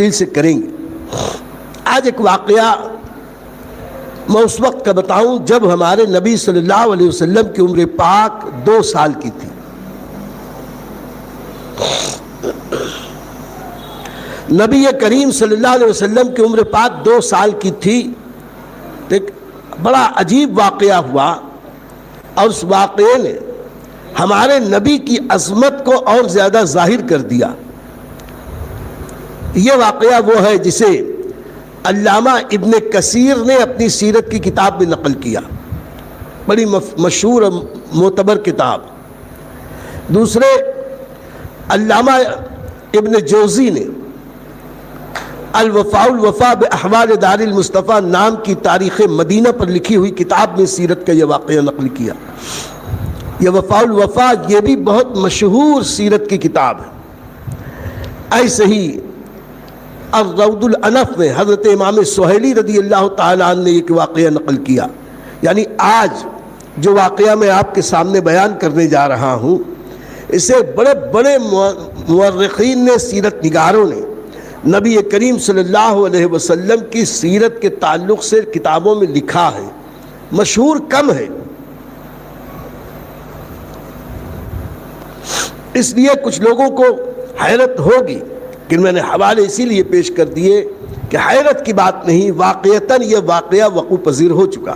تفصیل سے کریں گے۔ آج ایک واقعہ میں اس وقت کا بتاؤں جب ہمارے نبی صلی اللہ علیہ وسلم کی عمر پاک 2 سال کی تھی۔ نبی کریم صلی اللہ علیہ وسلم کی عمر پاک 2 سال کی تھی۔ ایک بڑا عجیب واقعہ ہوا اور اس واقعے نے ہمارے نبی کی عظمت کو اور زیادہ ظاہر کر دیا۔ یہ واقعہ وہ ہے جسے علامہ ابن کثیر نے اپنی سیرت کی کتاب میں نقل کیا، بڑی مشہور اور معتبر کتاب۔ دوسرے علامہ ابن جوزی نے الوفاء باحوال دار المصطفیٰ نام کی تاریخ مدینہ پر لکھی ہوئی کتاب میں سیرت کا یہ واقعہ نقل کیا۔ یہ وفاء یہ بھی بہت مشہور سیرت کی کتاب ہے۔ ایسے ہی الروض الانف میں حضرت امام سہیلی رضی اللہ تعالیٰ عنہ نے ایک واقعہ نقل کیا۔ یعنی آج جو واقعہ میں آپ کے سامنے بیان کرنے جا رہا ہوں، اسے بڑے بڑے مورخین نے، سیرت نگاروں نے نبی کریم صلی اللہ علیہ وسلم کی سیرت کے تعلق سے کتابوں میں لکھا ہے، مشہور کم ہے۔ اس لیے کچھ لوگوں کو حیرت ہوگی کہ میں نے حوالے اسی لیے پیش کر دیے کہ حیرت کی بات نہیں، واقعتاً یہ واقعہ وقوع پذیر ہو چکا۔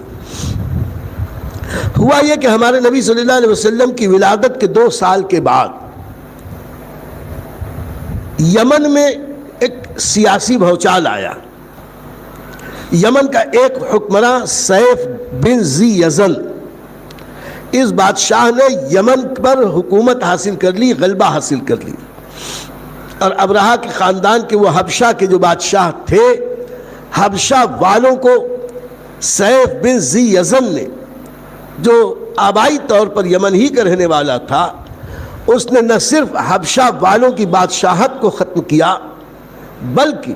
ہوا یہ کہ ہمارے نبی صلی اللہ علیہ وسلم کی ولادت کے 2 سال کے بعد یمن میں ایک سیاسی بھوچال آیا۔ یمن کا ایک حکمراں سیف بن ذی یزن، اس بادشاہ نے یمن پر حکومت حاصل کر لی، غلبہ حاصل کر لی، اور ابرہہ کے خاندان کے وہ حبشہ کے جو بادشاہ تھے، حبشہ والوں کو سیف بن ذی یزن نے، جو آبائی طور پر یمن ہی کا رہنے والا تھا، اس نے نہ صرف حبشہ والوں کی بادشاہت کو ختم کیا بلکہ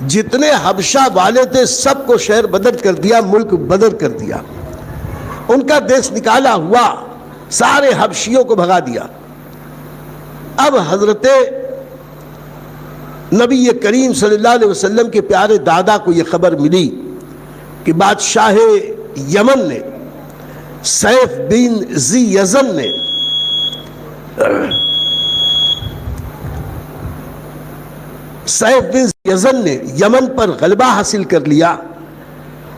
جتنے حبشہ والے تھے سب کو شہر بدر کر دیا، ملک بدر کر دیا، ان کا دیس نکالا ہوا، سارے حبشیوں کو بھگا دیا۔ اب حضرت نبی کریم صلی اللہ علیہ وسلم کے پیارے دادا کو یہ خبر ملی کہ بادشاہ یمن نے، سیف بن ذی یزن نے یمن پر غلبہ حاصل کر لیا،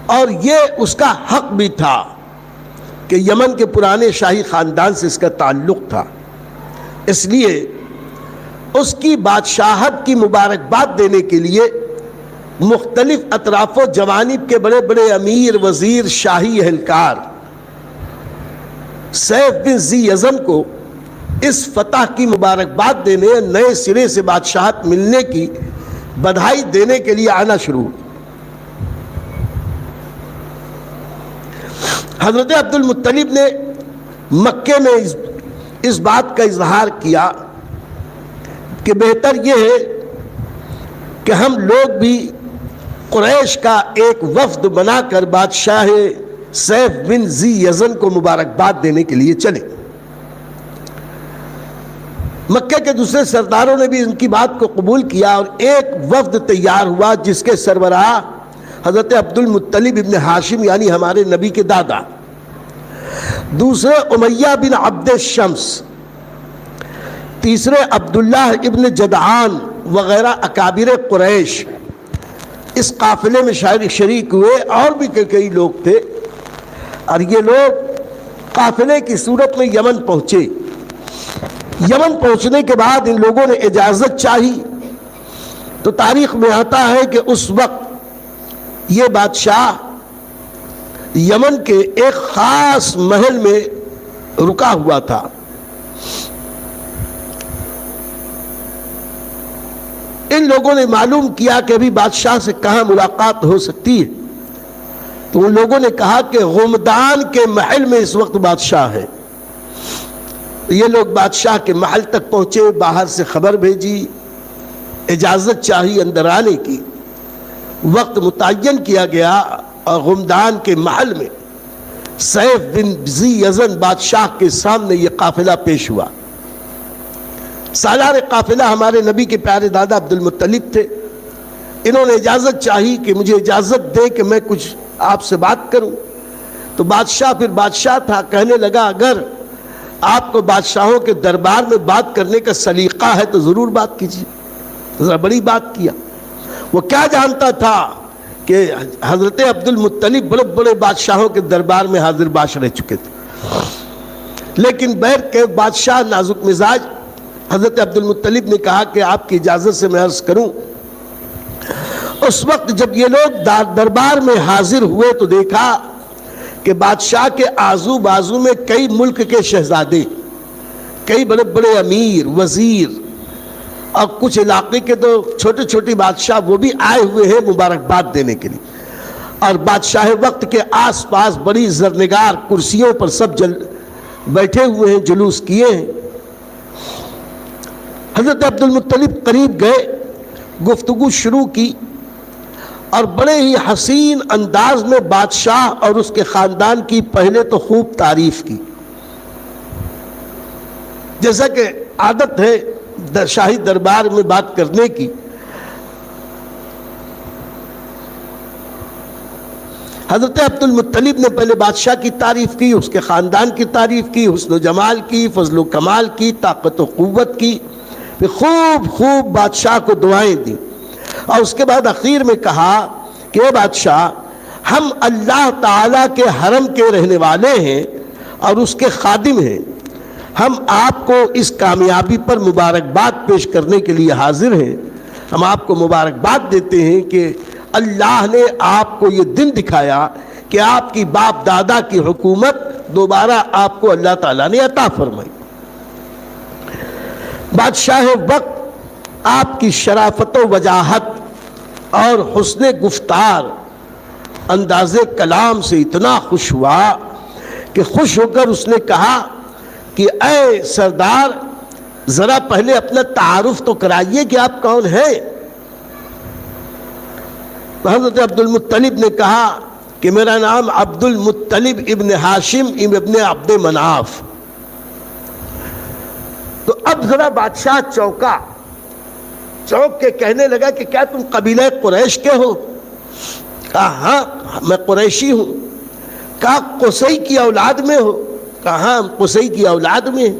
اور یہ اس کا حق بھی تھا کہ یمن کے پرانے شاہی خاندان سے اس کا تعلق تھا، اس لیے اس کی بادشاہت کی مبارکباد دینے کے لیے مختلف اطراف و جوانب کے بڑے بڑے امیر، وزیر، شاہی اہلکار سیف بن ذی یزن کو اس فتح کی مبارکباد دینے، نئے سرے سے بادشاہت ملنے کی بدھائی دینے کے لیے آنا شروع۔ حضرت عبد المطلب نے مکے میں اس بات کا اظہار کیا کہ بہتر یہ ہے کہ ہم لوگ بھی قریش کا ایک وفد بنا کر بادشاہ سیف بن ذی یزن کو مبارکباد دینے کے لیے چلیں۔ مکے کے دوسرے سرداروں نے بھی ان کی بات کو قبول کیا، اور ایک وفد تیار ہوا جس کے سربراہ حضرت عبد المطلب ابن ہاشم یعنی ہمارے نبی کے دادا، دوسرے امیہ بن عبد الشمس، تیسرے عبداللہ ابن جدعان وغیرہ اکابر قریش اس قافلے میں شریک ہوئے، اور بھی کئی لوگ تھے، اور یہ لوگ قافلے کی صورت میں یمن پہنچے۔ یمن پہنچنے کے بعد ان لوگوں نے اجازت چاہی، تو تاریخ میں آتا ہے کہ اس وقت یہ بادشاہ یمن کے ایک خاص محل میں رکا ہوا تھا۔ ان لوگوں نے معلوم کیا کہ ابھی بادشاہ سے کہاں ملاقات ہو سکتی ہے، تو ان لوگوں نے کہا کہ غمدان کے محل میں اس وقت بادشاہ ہے۔ یہ لوگ بادشاہ کے محل تک پہنچے، باہر سے خبر بھیجی، اجازت چاہی اندر آنے کی، وقت متعین کیا گیا، اور غمدان کے محل میں سیف بن ذی یزن بادشاہ کے سامنے یہ قافلہ پیش ہوا۔ سالار قافلہ ہمارے نبی کے پیارے دادا عبد المطلب تھے، انہوں نے اجازت چاہی کہ مجھے اجازت دے کہ میں کچھ آپ سے بات کروں. تو بادشاہ پھر بادشاہ تھا، کہنے لگا اگر آپ کو بادشاہوں کے دربار میں بات کرنے کا سلیقہ ہے تو ضرور بات کیجیے. ذرا بڑی بات کیا. وہ کیا جانتا تھا کہ حضرت عبد المطلب بڑے بڑے بادشاہوں کے دربار میں حاضر باش رہ چکے تھے. لیکن بہر کے بادشاہ نازک مزاج حضرت عبد المطلب نے کہا کہ آپ کی اجازت سے میں عرض کروں. اس وقت جب یہ لوگ دربار میں حاضر ہوئے تو دیکھا کہ بادشاہ کے آزو بازو میں کئی ملک کے شہزادے، کئی بڑے بڑے امیر، وزیر اور کچھ علاقے کے تو چھوٹے چھوٹے بادشاہ وہ بھی آئے ہوئے ہیں مبارکباد دینے کے لیے. اور بادشاہ وقت کے آس پاس بڑی زرنگار کرسیوں پر سب بیٹھے ہوئے ہیں، جلوس کیے ہیں. حضرت عبد المطلب قریب گئے، گفتگو شروع کی اور بڑے ہی حسین انداز میں بادشاہ اور اس کے خاندان کی پہلے تو خوب تعریف کی. جیسا کہ عادت ہے شاہی دربار میں بات کرنے کی. حضرت عبد المطلب نے پہلے بادشاہ کی تعریف کی، اس کے خاندان کی تعریف کی، حسن و جمال کی، فضل و کمال کی، طاقت و قوت کی، پھر خوب بادشاہ کو دعائیں دیں. اور اس کے بعد اخیر میں کہا کہ اے بادشاہ، ہم اللہ تعالیٰ کے حرم کے رہنے والے ہیں اور اس کے خادم ہیں. ہم آپ کو اس کامیابی پر مبارکباد پیش کرنے کے لیے حاضر ہیں. ہم آپ کو مبارکباد دیتے ہیں کہ اللہ نے آپ کو یہ دن دکھایا کہ آپ کی باپ دادا کی حکومت دوبارہ آپ کو اللہ تعالیٰ نے عطا فرمائی. بادشاہ وقت آپ کی شرافت و وجاہت اور حسن گفتار انداز کلام سے اتنا خوش ہوا کہ خوش ہو کر اس نے کہا کہ اے سردار، ذرا پہلے اپنا تعارف تو کرائیے کہ آپ کون ہیں. تو حضرت عبد المطلب نے کہا کہ میرا نام عبد المطلب ابن ہاشم ابن عبد مناف. تو اب ذرا بادشاہ چونک کے کہنے لگا کہ کیا تم قبیلہ قریش کے ہو؟ کہا ہاں میں قریشی ہوں. کہا قصی کی اولاد میں ہو؟ کہا ہاں ہم قصی کی اولاد میں ہیں.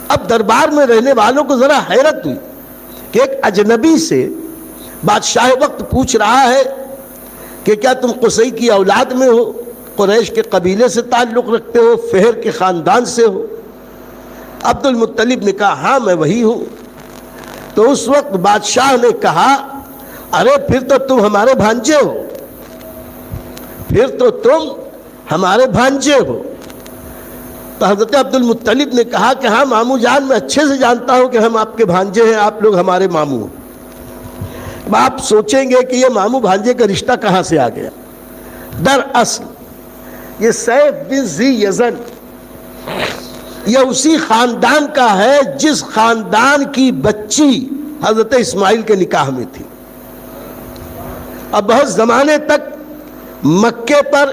اب دربار میں رہنے والوں کو ذرا حیرت ہوئی کہ ایک اجنبی سے بادشاہ وقت پوچھ رہا ہے کہ کیا تم قصی کی اولاد میں ہو، قریش کے قبیلے سے تعلق رکھتے ہو، فہر کے خاندان سے ہو؟ عبد المطلب نے کہا ہاں میں وہی ہوں. تو اس وقت بادشاہ نے کہا ارے پھر تو تم ہمارے بھانجے ہو، پھر تو تم ہمارے بھانجے ہو. تو حضرت عبد المطلب نے کہا کہ ہاں ماموں جان، میں اچھے سے جانتا ہوں کہ ہم آپ کے بھانجے ہیں، آپ لوگ ہمارے ماموں ہیں. اب آپ سوچیں گے کہ یہ ماموں بھانجے کا رشتہ کہاں سے آ گیا. دراصل یہ سیف بن ذی یزن یہ اسی خاندان کا ہے جس خاندان کی بچی حضرت اسماعیل کے نکاح میں تھی. اب بہت زمانے تک مکے پر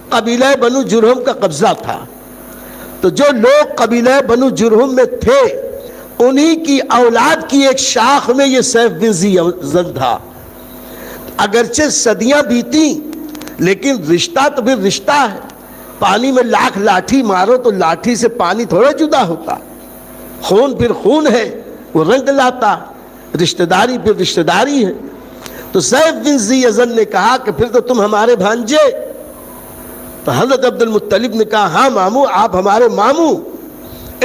قبیلہ بنو جرہم کا قبضہ تھا. تو جو لوگ قبیلہ بنو جرہم میں تھے انہی کی اولاد کی ایک شاخ میں یہ سیف بن ذی یزن تھا. اگرچہ صدیاں بیتی لیکن رشتہ تو پھر رشتہ ہے. پانی میں لاکھ لاٹھی مارو تو لاٹھی سے پانی تھوڑا جدا ہوتا. خون پھر خون ہے، وہ رنگ لاتا. رشتہ داری پھر رشتہ داری ہے. تو سیف بن ذی یزن نے کہا کہ پھر تو تم ہمارے بھانجے. تو حضرت عبد المطلب نے کہا ہاں ماموں، آپ ہمارے ماموں،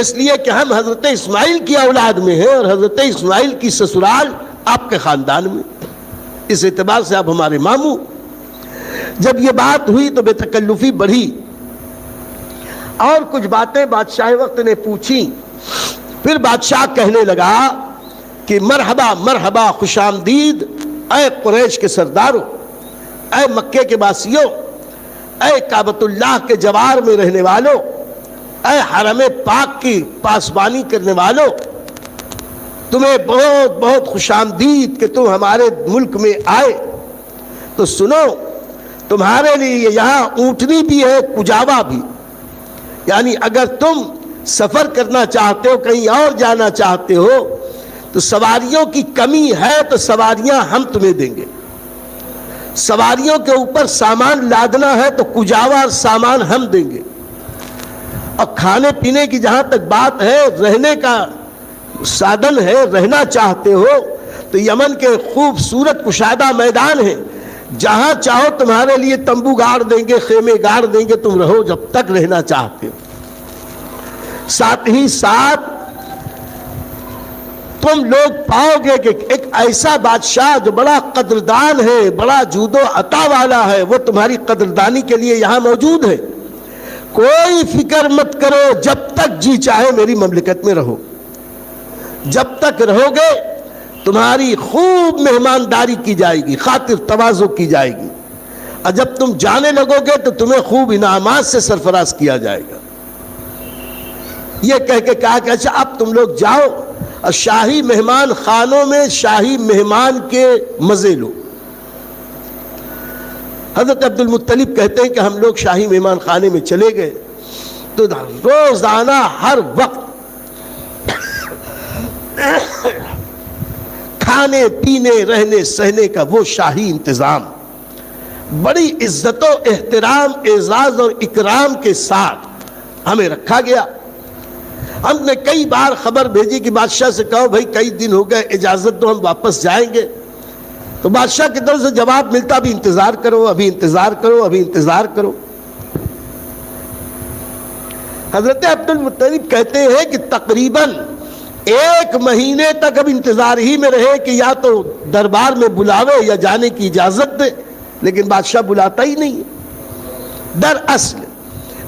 اس لیے کہ ہم حضرت اسماعیل کی اولاد میں ہیں اور حضرت اسماعیل کی سسرال آپ کے خاندان میں، اس اعتبار سے آپ ہمارے ماموں. جب یہ بات ہوئی تو بے تکلفی بڑھی اور کچھ باتیں بادشاہ وقت نے پوچھی. پھر بادشاہ کہنے لگا کہ مرحبا مرحبا، خوش آمدید اے قریش کے سرداروں، اے مکے کے باسیوں، اے کعبۃ اللہ کے جوار میں رہنے والوں، اے حرم پاک کی پاسبانی کرنے والوں، تمہیں بہت بہت خوش آمدید کہ تم ہمارے ملک میں آئے. تو سنو، تمہارے لیے یہاں اونٹنی بھی ہے، کجاوا بھی. یعنی اگر تم سفر کرنا چاہتے ہو، کہیں اور جانا چاہتے ہو تو سواریوں کی کمی ہے تو سواریاں ہم تمہیں دیں گے، سواریوں کے اوپر سامان لادنا ہے تو کجاوا سامان ہم دیں گے، اور کھانے پینے کی جہاں تک بات ہے، رہنے کا سادن ہے، رہنا چاہتے ہو تو یمن کے خوبصورت کشادہ میدان ہیں، جہاں چاہو تمہارے لیے تمبو گاڑ دیں گے، خیمے گاڑ دیں گے، تم رہو جب تک رہنا چاہتے ہو۔ ساتھ ہی ساتھ تم لوگ پاؤ گے کہ ایک ایسا بادشاہ جو بڑا قدردان ہے، بڑا جود و عطا والا ہے، وہ تمہاری قدردانی کے لیے یہاں موجود ہے۔ کوئی فکر مت کرو، جب تک جی چاہے میری مملکت میں رہو، جب تک رہو گے تمہاری خوب مہمانداری کی جائے گی، خاطر تواضع کی جائے گی، اور جب تم جانے لگو گے تو تمہیں خوب انعامات سے سرفراز کیا جائے گا۔ یہ کہہ کے کہا کہ اچھا اب تم لوگ جاؤ اور شاہی مہمان خانوں میں شاہی مہمان کے مزے لو۔ حضرت عبد المطلب کہتے ہیں کہ ہم لوگ شاہی مہمان خانے میں چلے گئے تو روزانہ ہر وقت کھانے پینے رہنے سہنے کا وہ شاہی انتظام بڑی عزت و احترام، اعزاز اور اکرام کے ساتھ ہمیں رکھا گیا۔ ہم نے کئی بار خبر بھیجی کہ بادشاہ سے کہو بھائی کئی دن ہو گئے، اجازت دو ہم واپس جائیں گے، تو بادشاہ کی طرف سے جواب ملتا ابھی انتظار کرو، ابھی انتظار کرو، ابھی انتظار کرو۔ حضرت عبد المطلب کہتے ہیں کہ تقریباً 1 مہینے تک اب انتظار ہی میں رہے کہ یا تو دربار میں بلاوے یا جانے کی اجازت دے، لیکن بادشاہ بلاتا ہی نہیں۔ دراصل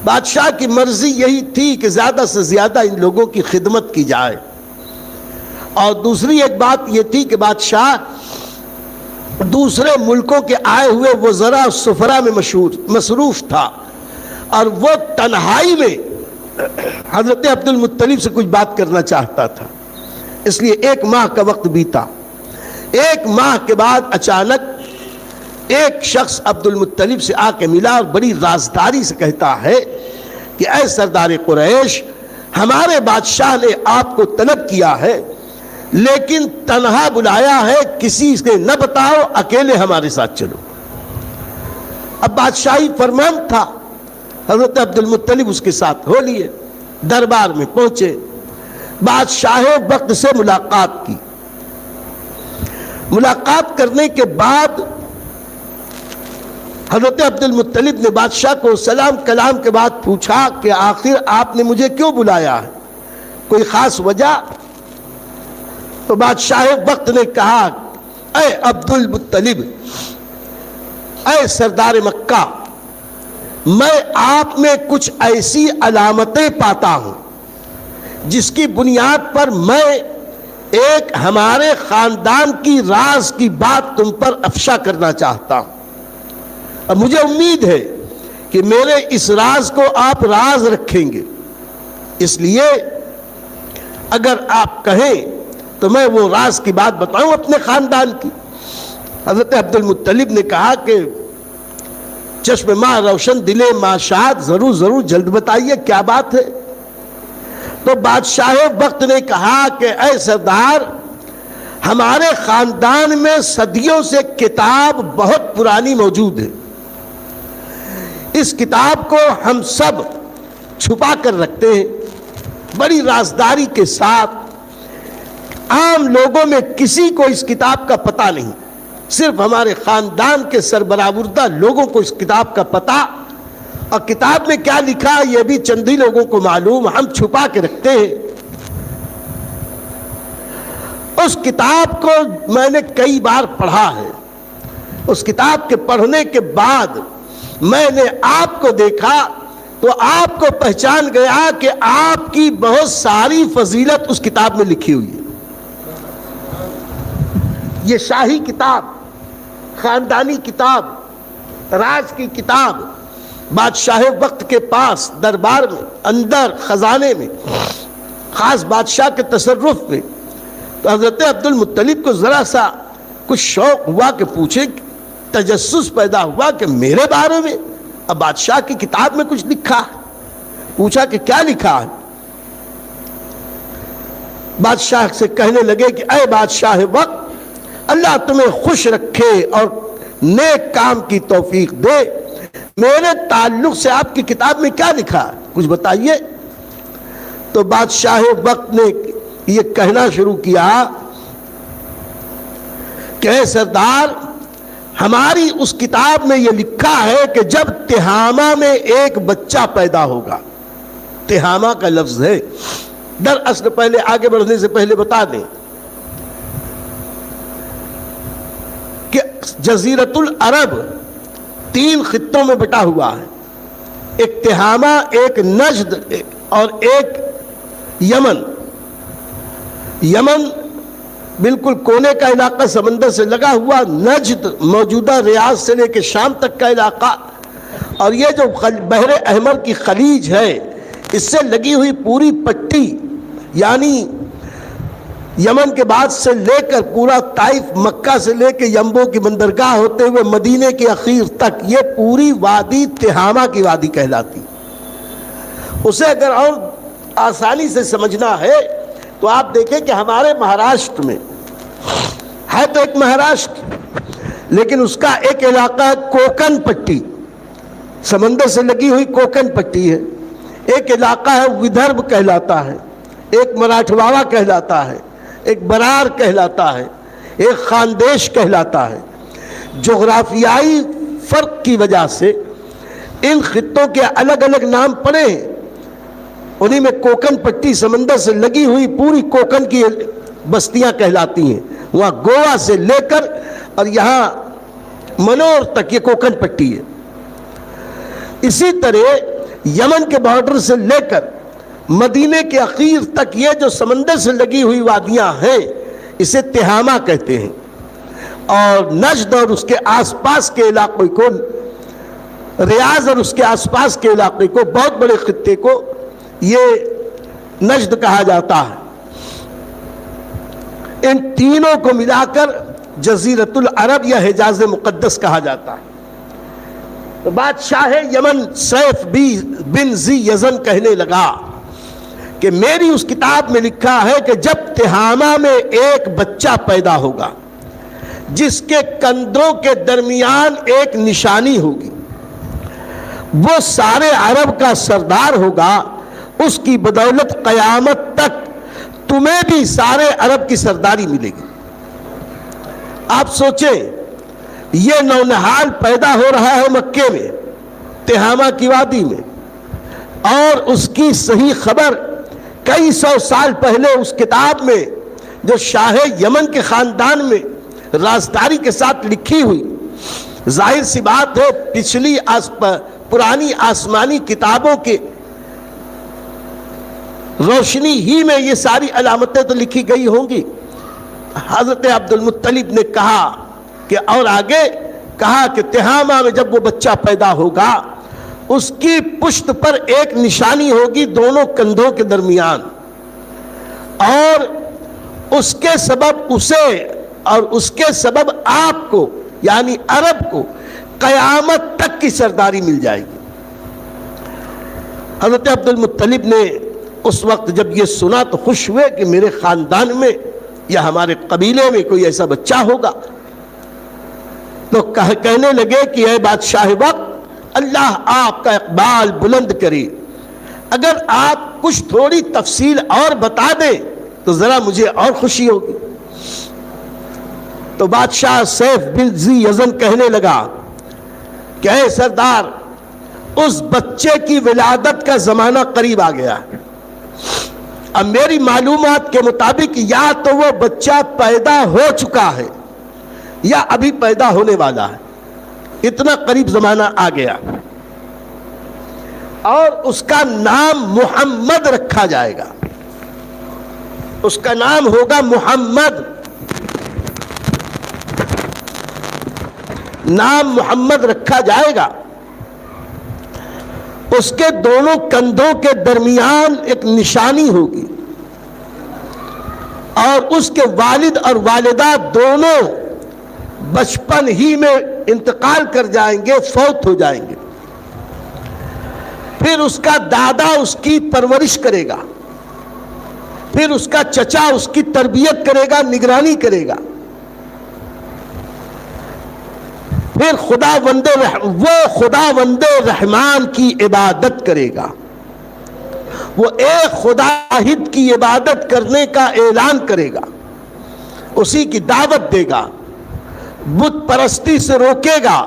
بادشاہ کی مرضی یہی تھی کہ زیادہ سے زیادہ ان لوگوں کی خدمت کی جائے، اور دوسری ایک بات یہ تھی کہ بادشاہ دوسرے ملکوں کے آئے ہوئے وزراء اور سفراء میں مصروف تھا، اور وہ تنہائی میں حضرت عبد المطلب سے کچھ بات کرنا چاہتا تھا۔ اس لیے 1 ماہ کا وقت بیتا۔ 1 ماہ کے بعد اچانک ایک شخص عبد المطلب سے آ کے ملا اور بڑی رازداری سے کہتا ہے کہ اے سردار قریش، ہمارے بادشاہ نے آپ کو طلب کیا ہے لیکن تنہا بلایا ہے، کسی سے نہ بتاؤ، اکیلے ہمارے ساتھ چلو۔ اب بادشاہی فرمان تھا، حضرت عبد المطلب اس کے ساتھ ہو لیے، دربار میں پہنچے، بادشاہ وقت سے ملاقات کی۔ ملاقات کرنے کے بعد حضرت عبد المطلب نے بادشاہ کو سلام کلام کے بعد پوچھا کہ آخر آپ نے مجھے کیوں بلایا ہے، کوئی خاص وجہ؟ تو بادشاہ وقت نے کہا اے عبد المطلب، اے سردار مکہ، میں آپ میں کچھ ایسی علامتیں پاتا ہوں جس کی بنیاد پر میں ایک ہمارے خاندان کی راز کی بات تم پر افشا کرنا چاہتا ہوں، اور مجھے امید ہے کہ میرے اس راز کو آپ راز رکھیں گے، اس لیے اگر آپ کہیں تو میں وہ راز کی بات بتاؤں اپنے خاندان کی۔ حضرت عبد المطلب نے کہا کہ چشم ماں روشن دل ماں شاد، ضرور جلد بتائیے کیا بات ہے۔ تو بادشاہ وقت نے کہا کہ اے سردار، ہمارے خاندان میں صدیوں سے کتاب بہت پرانی موجود ہے، اس کتاب کو ہم سب چھپا کر رکھتے ہیں بڑی رازداری کے ساتھ، عام لوگوں میں کسی کو اس کتاب کا پتہ نہیں، صرف ہمارے خاندان کے سربراوردہ لوگوں کو اس کتاب کا پتہ، اور کتاب میں کیا لکھا یہ بھی چند ہی لوگوں کو معلوم، ہم چھپا کے رکھتے ہیں۔ اس کتاب کو میں نے کئی بار پڑھا ہے، اس کتاب کے پڑھنے کے بعد میں نے آپ کو دیکھا تو آپ کو پہچان گیا کہ آپ کی بہت ساری فضیلت اس کتاب میں لکھی ہوئی ہے۔ یہ شاہی کتاب، خاندانی کتاب، راز کی کتاب بادشاہ وقت کے پاس دربار میں، اندر خزانے میں، خاص بادشاہ کے تصرف میں۔ تو حضرت عبد المطلب کو ذرا سا کچھ شوق ہوا کہ پوچھے، تجسس پیدا ہوا کہ میرے بارے میں اب بادشاہ کی کتاب میں کچھ لکھا ہے۔ پوچھا کہ کیا لکھا ہے؟ بادشاہ سے کہنے لگے کہ اے بادشاہ وقت، اللہ تمہیں خوش رکھے اور نیک کام کی توفیق دے، میرے تعلق سے آپ کی کتاب میں کیا لکھا ہے، کچھ بتائیے۔ تو بادشاہ وقت نے یہ کہنا شروع کیا کہ اے سردار، ہماری اس کتاب میں یہ لکھا ہے کہ جب تہامہ میں ایک بچہ پیدا ہوگا، تہامہ کا لفظ ہے، دراصل پہلے آگے بڑھنے سے پہلے بتا دیں کہ جزیرۃ العرب 3 خطوں میں بٹا ہوا ہے، ایک تہامہ، ایک نجد اور ایک یمن۔ یمن بالکل کونے کا علاقہ سمندر سے لگا ہوا، نجد موجودہ ریاض سے لے کے شام تک کا علاقہ، اور یہ جو بحر احمر کی خلیج ہے اس سے لگی ہوئی پوری پٹی، یعنی یمن کے بعد سے لے کر پورا طائف، مکہ سے لے کے یمبو کی بندرگاہ ہوتے ہوئے مدینے کے اخیر تک، یہ پوری وادی تہامہ کی وادی کہلاتی۔ اسے اگر اور آسانی سے سمجھنا ہے تو آپ دیکھیں کہ ہمارے مہاراشٹر میں ہے تو ایک مہاراشٹر، لیکن اس کا ایک علاقہ ہے کوکن پٹی، سمندر سے لگی ہوئی کوکن پٹی ہے، ایک علاقہ ہے ودربھ کہلاتا ہے، ایک مراٹھواڑہ کہلاتا ہے، ایک برار کہلاتا ہے، ایک خاندیش کہلاتا ہے۔ جغرافیائی فرق کی وجہ سے ان خطوں کے الگ الگ نام پڑے ہیں، انہی میں کوکن پٹی سمندر سے لگی ہوئی پوری کوکن کی بستیاں کہلاتی ہیں، وہاں گوا سے لے کر اور یہاں منور تک یہ کوکن پٹی ہے۔ اسی طرح یمن کے بارڈر سے لے کر مدینے کے اخیر تک یہ جو سمندر سے لگی ہوئی وادیاں ہیں اسے تہامہ کہتے ہیں، اور نجد اور اس کے آس پاس کے علاقے کو، ریاض اور اس کے آس پاس کے علاقے کو، بہت بڑے خطے کو یہ نجد کہا جاتا ہے۔ ان تینوں کو ملا کر جزیرۃ العرب یا حجاز مقدس کہا جاتا ہے۔ تو بادشاہ یمن سیف بن ذی یزن کہنے لگا کہ میری اس کتاب میں لکھا ہے کہ جب تہامہ میں ایک بچہ پیدا ہوگا جس کے کندھوں کے درمیان ایک نشانی ہوگی، وہ سارے عرب کا سردار ہوگا، اس کی بدولت قیامت تک تمہیں بھی سارے عرب کی سرداری ملے گی۔ آپ سوچیں، یہ نونہال پیدا ہو رہا ہے مکے میں، تہامہ کی وادی میں، اور اس کی صحیح خبر کئی سو سال پہلے اس کتاب میں جو شاہ یمن کے خاندان میں رازداری کے ساتھ لکھی ہوئی، ظاہر سی بات ہے پچھلی پرانی آسمانی کتابوں کے روشنی ہی میں یہ ساری علامتیں تو لکھی گئی ہوں گی۔ حضرت عبد المطلب نے کہا کہ، اور آگے کہا کہ تہامہ میں جب وہ بچہ پیدا ہوگا اس کی پشت پر ایک نشانی ہوگی دونوں کندھوں کے درمیان، اور اس کے سبب اسے اور اس کے سبب آپ کو یعنی عرب کو قیامت تک کی سرداری مل جائے گی۔ حضرت عبد المطلب نے اس وقت جب یہ سنا تو خوش ہوئے کہ میرے خاندان میں یا ہمارے قبیلے میں کوئی ایسا بچہ ہوگا، تو کہنے لگے کہ اے بادشاہ وقت، اللہ آپ کا اقبال بلند کرے، اگر آپ کچھ تھوڑی تفصیل اور بتا دیں تو ذرا مجھے اور خوشی ہوگی۔ تو بادشاہ سیف بن ذی یزن کہنے لگا کہ اے سردار، اس بچے کی ولادت کا زمانہ قریب آ گیا ہے۔ اب میری معلومات کے مطابق یا تو وہ بچہ پیدا ہو چکا ہے یا ابھی پیدا ہونے والا ہے، اتنا قریب زمانہ آ گیا، اور اس کا نام محمد رکھا جائے گا، اس کا نام ہوگا محمد، نام محمد رکھا جائے گا۔ اس کے دونوں کندھوں کے درمیان ایک نشانی ہوگی، اور اس کے والد اور والدہ دونوں بچپن ہی میں انتقال کر جائیں گے، فوت ہو جائیں گے۔ پھر اس کا دادا اس کی پرورش کرے گا، پھر اس کا چچا اس کی تربیت کرے گا، نگرانی کرے گا، پھر خدا وند رحمان کی عبادت کرے گا، وہ ایک خدا واحد کی عبادت کرنے کا اعلان کرے گا، اسی کی دعوت دے گا، بت پرستی سے روکے گا،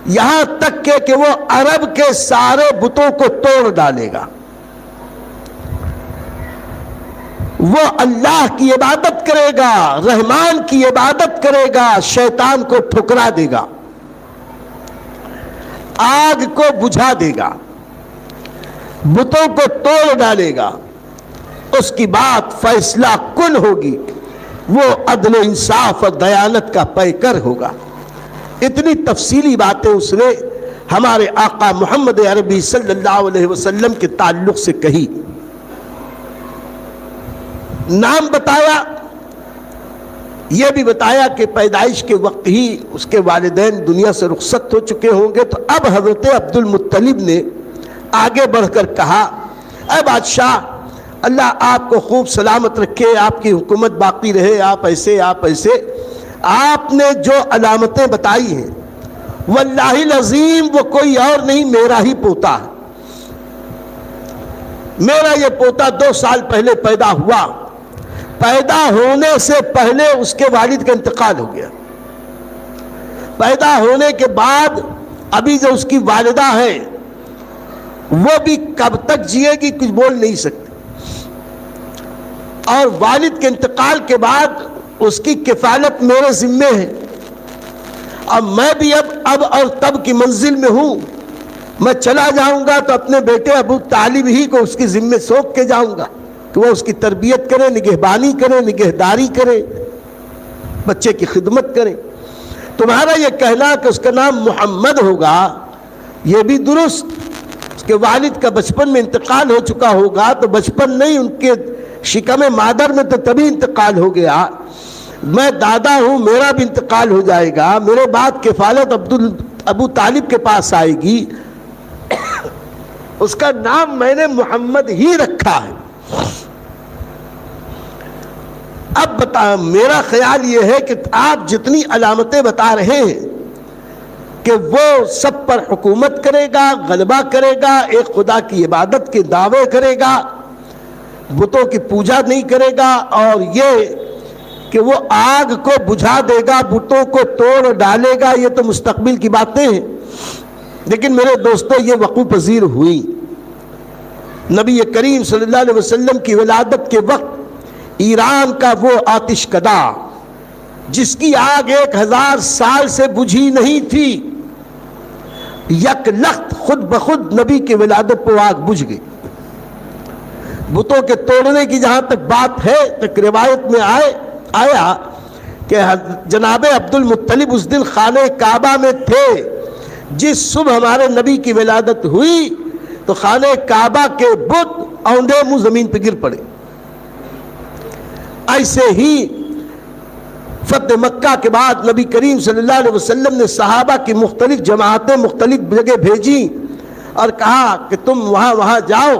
یہاں تک کہ وہ عرب کے سارے بتوں کو توڑ ڈالے گا، وہ اللہ کی عبادت کرے گا، رحمان کی عبادت کرے گا، شیطان کو ٹھکرا دے گا، آگ کو بجھا دے گا، بتوں کو توڑ ڈالے گا، اس کی بات فیصلہ کن ہوگی، وہ عدل و انصاف اور دیانت کا پیکر ہوگا۔ اتنی تفصیلی باتیں اس نے ہمارے آقا محمد عربی صلی اللہ علیہ وسلم کے تعلق سے کہی۔ نام بتایا، یہ بھی بتایا کہ پیدائش کے وقت ہی اس کے والدین دنیا سے رخصت ہو چکے ہوں گے، تو اب حضرت عبد المطلب نے آگے بڑھ کر کہا، اے بادشاہ، اللہ آپ کو خوب سلامت رکھے، آپ کی حکومت باقی رہے، آپ ایسے آپ نے جو علامتیں بتائی ہیں، واللہ العظیم وہ کوئی اور نہیں، میرا ہی پوتا ہے، میرا یہ پوتا 2 سال پہلے پیدا ہوا، پیدا ہونے سے پہلے اس کے والد کا انتقال ہو گیا، پیدا ہونے کے بعد ابھی جو اس کی والدہ ہے وہ بھی کب تک جیے گی کچھ بول نہیں سکتی، اور والد کے انتقال کے بعد اس کی کفالت میرے ذمے ہے، اب میں بھی اب اور تب کی منزل میں ہوں، میں چلا جاؤں گا تو اپنے بیٹے ابو طالب ہی کو اس کی ذمے سونپ کے جاؤں گا کہ وہ اس کی تربیت کرے، نگہبانی کرے، نگہداری کرے، بچے کی خدمت کرے۔ تمہارا یہ کہنا کہ اس کا نام محمد ہوگا یہ بھی درست، اس کے والد کا بچپن میں انتقال ہو چکا ہوگا تو بچپن نہیں، ان کے شکم مادر میں تو تبھی انتقال ہو گیا، میں دادا ہوں، میرا بھی انتقال ہو جائے گا، میرے بعد کفالت ابو طالب کے پاس آئے گی، اس کا نام میں نے محمد ہی رکھا ہے۔ اب میرا خیال یہ ہے کہ آپ جتنی علامتیں بتا رہے ہیں کہ وہ سب پر حکومت کرے گا، غلبہ کرے گا، ایک خدا کی عبادت کے دعوے کرے گا، بتوں کی پوجا نہیں کرے گا، اور یہ کہ وہ آگ کو بجھا دے گا، بتوں کو توڑ ڈالے گا، یہ تو مستقبل کی باتیں ہیں، لیکن میرے دوستو یہ وقوع پذیر ہوئی۔ نبی کریم صلی اللہ علیہ وسلم کی ولادت کے وقت ایران کا وہ آتش کدہ جس کی آگ 1000 سال سے بجھی نہیں تھی، یک لخت خود بخود نبی کی ولادت پر آگ بجھ گئی۔ بتوں کے توڑنے کی جہاں تک بات ہے، تک روایت میں آیا کہ جناب عبد المطلب اس دن خانہ کعبہ میں تھے، جس صبح ہمارے نبی کی ولادت ہوئی تو خانہ کعبہ کے بت اوندے منہ زمین پہ گر پڑے۔ ایسے ہی فتح مکہ کے بعد نبی کریم صلی اللہ علیہ وسلم نے صحابہ کی مختلف جماعتیں مختلف جگہ بھیجی اور کہا کہ تم وہاں جاؤ،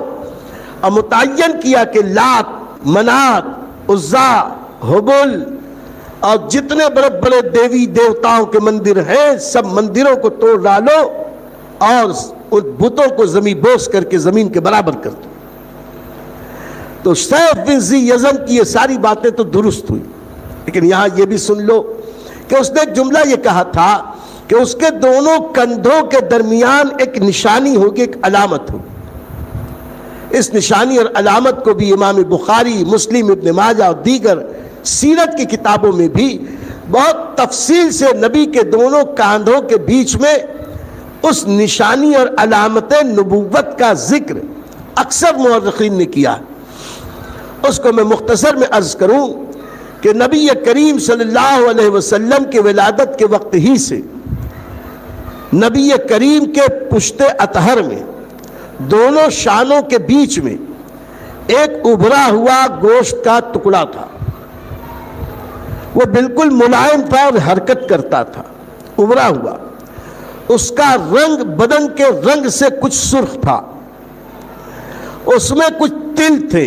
اور متعین کیا کہ لات، منات، عزا، حبل اور جتنے بڑے بڑے دیوی دیوتاؤں کے مندر ہیں سب مندروں کو توڑ ڈالو اور ان بتوں کو زمین بوس کر کے زمین کے برابر کر دو۔ تو سیف بن ذی یزن کی یہ ساری باتیں تو درست ہوئی، لیکن یہاں یہ بھی سن لو کہ اس نے ایک جملہ یہ کہا تھا کہ اس کے دونوں کندھوں کے درمیان ایک نشانی ہوگی، ایک علامت ہوگی۔ اس نشانی اور علامت کو بھی امام بخاری، مسلم، ابن ماجہ اور دیگر سیرت کی کتابوں میں بھی بہت تفصیل سے نبی کے دونوں کاندھوں کے بیچ میں اس نشانی اور علامت نبوت کا ذکر اکثر مورخین نے کیا۔ اس کو میں مختصر میں عرض کروں کہ نبی کریم صلی اللہ علیہ وسلم کی ولادت کے وقت ہی سے نبی کریم کے پشت اطہر میں دونوں شانوں کے بیچ میں ایک ابھرا ہوا گوشت کا ٹکڑا تھا، وہ بالکل ملائم تھا اور حرکت کرتا تھا، ابھرا ہوا، اس کا رنگ بدن کے رنگ سے کچھ سرخ تھا، اس میں کچھ تل تھے،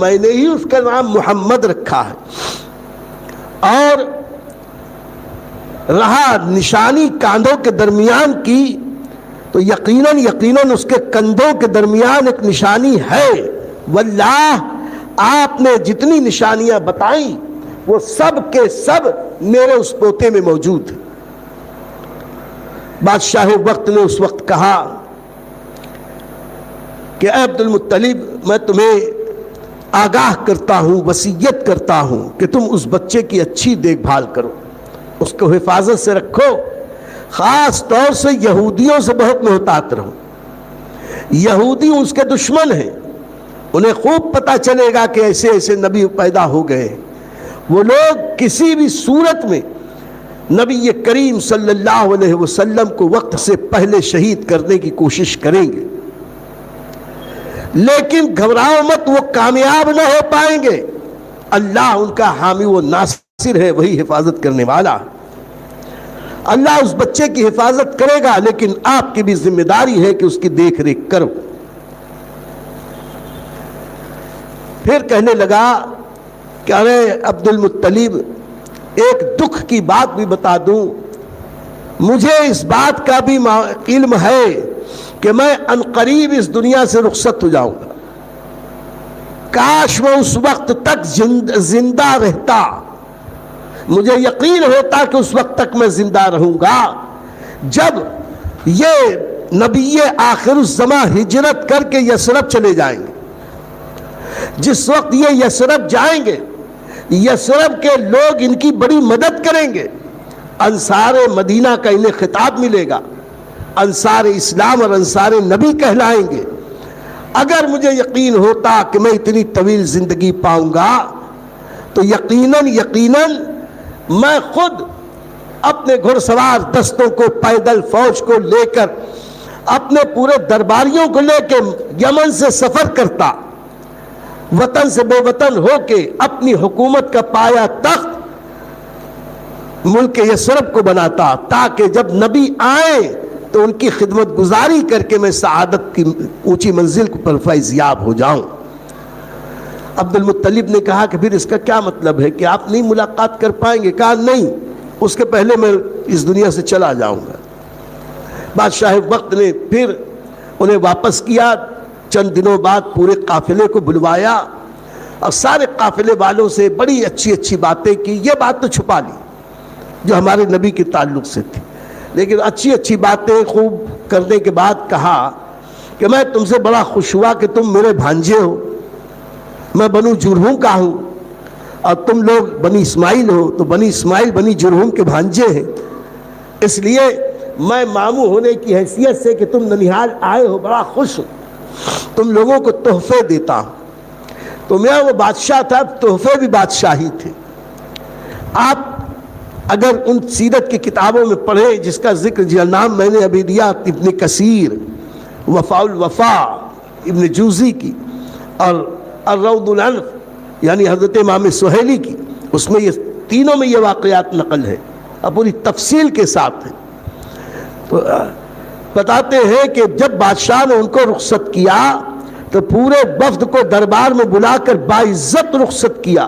میں نے ہی اس کا نام محمد رکھا ہے، اور رہا نشانی کاندھوں کے درمیان کی تو یقیناً اس کے کندھوں کے درمیان ایک نشانی ہے۔ واللہ آپ نے جتنی نشانیاں بتائیں وہ سب کے سب میرے اس پوتے میں موجود ہیں۔ بادشاہ وقت نے اس وقت کہا کہ اے عبد المطلب، میں تمہیں آگاہ کرتا ہوں، وصیت کرتا ہوں کہ تم اس بچے کی اچھی دیکھ بھال کرو، اس کو حفاظت سے رکھو، خاص طور سے یہودیوں سے بہت محتاط رہو۔ یہودی اس کے دشمن ہیں، انہیں خوب پتہ چلے گا کہ ایسے ایسے نبی پیدا ہو گئے، وہ لوگ کسی بھی صورت میں نبی کریم صلی اللہ علیہ وسلم کو وقت سے پہلے شہید کرنے کی کوشش کریں گے، لیکن گھبراؤ مت، وہ کامیاب نہ ہو پائیں گے۔ اللہ ان کا حامی و ناصر ہے، وہی حفاظت کرنے والا۔ اللہ اس بچے کی حفاظت کرے گا، لیکن آپ کی بھی ذمہ داری ہے کہ اس کی دیکھ ریکھ کرو۔ پھر کہنے لگا کہ ارے عبد المطلب، ایک دکھ کی بات بھی بتا دوں، مجھے اس بات کا بھی علم ہے کہ میں عنقریب اس دنیا سے رخصت ہو جاؤں گا۔ کاش میں اس وقت تک زندہ رہتا، مجھے یقین ہوتا کہ اس وقت تک میں زندہ رہوں گا جب یہ نبی آخر الزمان ہجرت کر کے یثرب چلے جائیں گے۔ جس وقت یہ یثرب جائیں گے، یثرب کے لوگ ان کی بڑی مدد کریں گے، انصار مدینہ کا انہیں خطاب ملے گا، انصار اسلام اور انصار نبی کہلائیں گے۔ اگر مجھے یقین ہوتا کہ میں اتنی طویل زندگی پاؤں گا تو یقیناً میں خود اپنے گھڑ سوار دستوں کو، پیدل فوج کو لے کر، اپنے پورے درباریوں کو لے کے یمن سے سفر کرتا، وطن سے بے وطن ہو کے اپنی حکومت کا پایا تخت ملک یثرب کو بناتا، تاکہ جب نبی آئیں تو ان کی خدمت گزاری کر کے میں سعادت کی اونچی منزل پر فیضیاب ہو جاؤں۔ عبد المطلب نے کہا کہ پھر اس کا کیا مطلب ہے کہ آپ نہیں ملاقات کر پائیں گے؟ کہا نہیں، اس کے پہلے میں اس دنیا سے چلا جاؤں گا۔ بادشاہ وقت نے پھر انہیں واپس کیا، چند دنوں بعد پورے قافلے کو بلوایا اور سارے قافلے والوں سے بڑی اچھی اچھی باتیں کی۔ یہ بات تو چھپا لی جو ہمارے نبی کے تعلق سے تھی، لیکن اچھی اچھی باتیں خوب کرنے کے بعد کہا کہ میں تم سے بڑا خوش ہوا کہ تم میرے بھانجے ہو، میں بنو جرہم کا ہوں اور تم لوگ بنی اسماعیل ہو، تو بنی اسماعیل بنی جرہم کے بھانجے ہیں، اس لیے میں ماموں ہونے کی حیثیت سے کہ تم ننیہال آئے ہو بڑا خوش ہوں، تم لوگوں کو تحفے دیتا ہوں۔ تو میں وہ بادشاہ تھا، تحفے بھی بادشاہی تھے۔ آپ اگر ان سیرت کی کتابوں میں پڑھیں جس کا ذکر جس نام میں نے ابھی دیا، ابن کثیر، وفاء الوفا ابن جوزی کی، اور الروض الانف یعنی حضرت امام سہیلی کی، اس میں یہ تینوں میں یہ واقعات نقل ہے اور پوری تفصیل کے ساتھ ہے۔ تو بتاتے ہیں کہ جب بادشاہ نے ان کو رخصت کیا تو پورے وفد کو دربار میں بلا کر باعزت رخصت کیا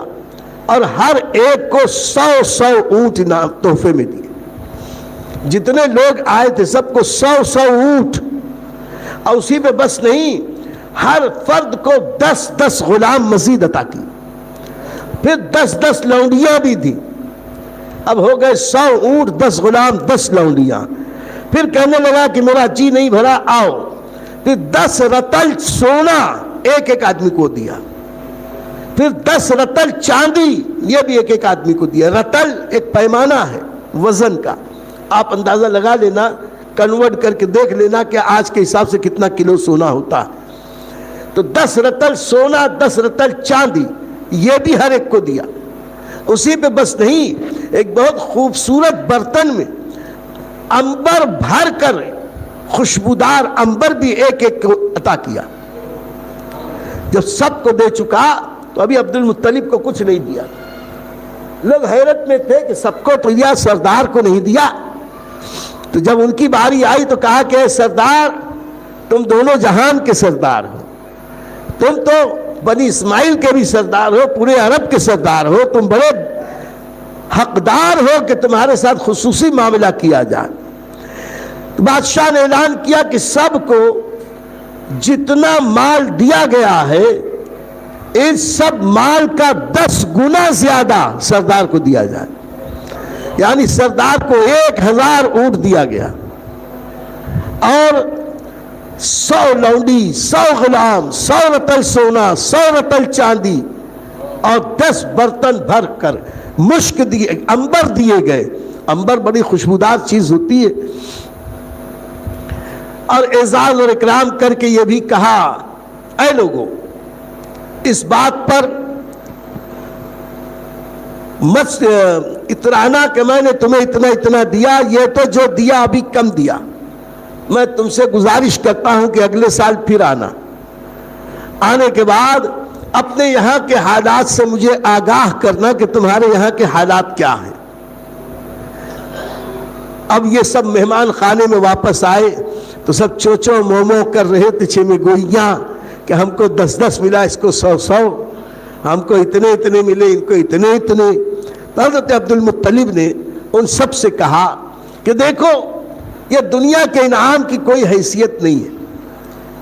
اور ہر ایک کو 100 اونٹ تحفے میں دیے۔ جتنے لوگ آئے تھے سب کو 100 اونٹ، اور اسی پہ بس نہیں، ہر فرد کو 10 غلام مزید عطا کی، پھر 10 لونڈیاں بھی دی۔ اب ہو گئے 100 اونٹ، 10 غلام، 10 لونڈیاں۔ پھر کہنے لگا کہ میرا جی نہیں بھرا، آؤ۔ پھر 10 رتل سونا ایک آدمی کو دیا، پھر 10 رتل چاندی، یہ بھی ایک آدمی کو دیا۔ رتل ایک پیمانہ ہے وزن کا، آپ اندازہ لگا لینا، کنورٹ کر کے دیکھ لینا کہ آج کے حساب سے کتنا کلو سونا ہوتا ہے۔ تو 10 رتل سونا، 10 رتل چاندی، یہ بھی ہر ایک کو دیا۔ اسی پہ بس نہیں، ایک بہت خوبصورت برتن میں عنبر بھر کر، خوشبودار عنبر بھی ایک کو عطا کیا۔ جب سب کو دے چکا تو ابھی عبد المطلب کو کچھ نہیں دیا۔ لوگ حیرت میں تھے کہ سب کو تو دیا، سردار کو نہیں دیا۔ تو جب ان کی باری آئی تو کہا کہ اے سردار، تم دونوں جہان کے سردار ہو، تم تو بنی اسماعیل کے بھی سردار ہو، پورے عرب کے سردار ہو، تم بڑے حقدار ہو کہ تمہارے ساتھ خصوصی معاملہ کیا جائے۔ بادشاہ نے اعلان کیا کہ سب کو جتنا مال دیا گیا ہے اس سب مال کا 10 گنا زیادہ سردار کو دیا جائے، یعنی سردار کو 1000 اونٹ دیا گیا اور 100 لونڈی، 100 غلام، 100 رتل سونا، 100 رتل چاندی اور 10 برتن بھر کر مشک دیے، عنبر دیے گئے۔ عنبر بڑی خوشبودار چیز ہوتی ہے۔ اور اعزاز اور اکرام کر کے یہ بھی کہا، اے لوگوں اس بات پر مت اترانا کہ میں نے تمہیں اتنا اتنا دیا، یہ تو جو دیا ابھی کم دیا۔ میں تم سے گزارش کرتا ہوں کہ اگلے سال پھر آنا، آنے کے بعد اپنے یہاں کے حالات سے مجھے آگاہ کرنا کہ تمہارے یہاں کے حالات کیا ہیں۔ اب یہ سب مہمان خانے میں واپس آئے تو سب چوچو مومو کر رہے تھے، چھے میں گوئیاں کہ ہم کو 10 ملا، اس کو 100 ہم کو اتنے ملے، ان کو اتنے۔ تو حضرت عبد المطلب نے ان سب سے کہا کہ دیکھو یہ دنیا کے انعام کی کوئی حیثیت نہیں ہے،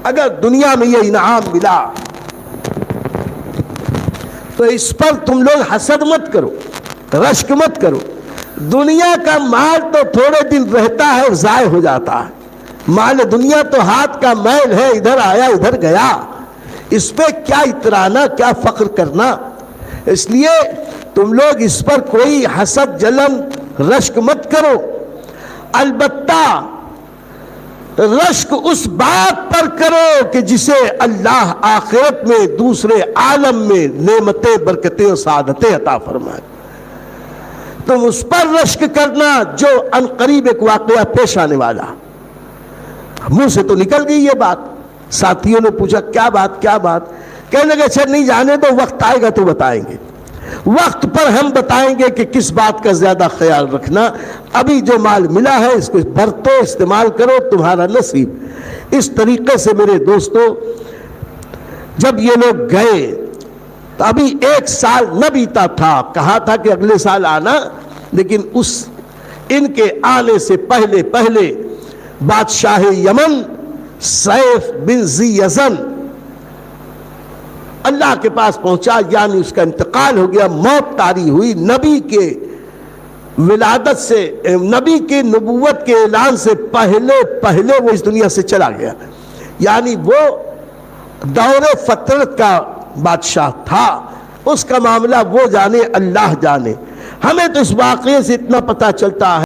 اگر دنیا میں یہ انعام ملا تو اس پر تم لوگ حسد مت کرو، رشک مت کرو۔ دنیا کا مال تو تھوڑے دن رہتا ہے اور ضائع ہو جاتا ہے، مال دنیا تو ہاتھ کا میل ہے، ادھر آیا ادھر گیا، اس پہ کیا اترانا، کیا فخر کرنا۔ اس لیے تم لوگ اس پر کوئی حسد، جلن، رشک مت کرو۔ البتہ رشک اس بات پر کرو کہ جسے اللہ آخرت میں، دوسرے عالم میں نعمتیں، برکتیں اور سعادتیں عطا فرمائے، تم اس پر رشک کرنا جو عنقریب ایک واقعہ پیش آنے والا۔ منہ سے تو نکل گئی یہ بات، ساتھیوں نے پوچھا کیا بات کیا بات؟ کہنے لگے اچھا نہیں جانے دو، وقت آئے گا تو بتائیں گے، وقت پر ہم بتائیں گے کہ کس بات کا زیادہ خیال رکھنا۔ ابھی جو مال ملا ہے اس کو برتو، استعمال کرو، تمہارا نصیب۔ اس طریقے سے میرے دوستو جب یہ لوگ گئے تو ابھی 1 سال نہ بیتا تھا، کہا تھا کہ اگلے سال آنا، لیکن ان کے آنے سے پہلے بادشاہ یمن سیف بن ذی یزن اللہ کے پاس پہنچا، یعنی اس کا انتقال ہو گیا، موت طاری ہوئی۔ نبی کے ولادت سے، نبی کی نبوت کے اعلان سے پہلے وہ اس دنیا سے چلا گیا، یعنی وہ دور فطرت کا بادشاہ تھا۔ اس کا معاملہ وہ جانے، اللہ جانے۔ ہمیں تو اس واقعے سے اتنا پتہ چلتا ہے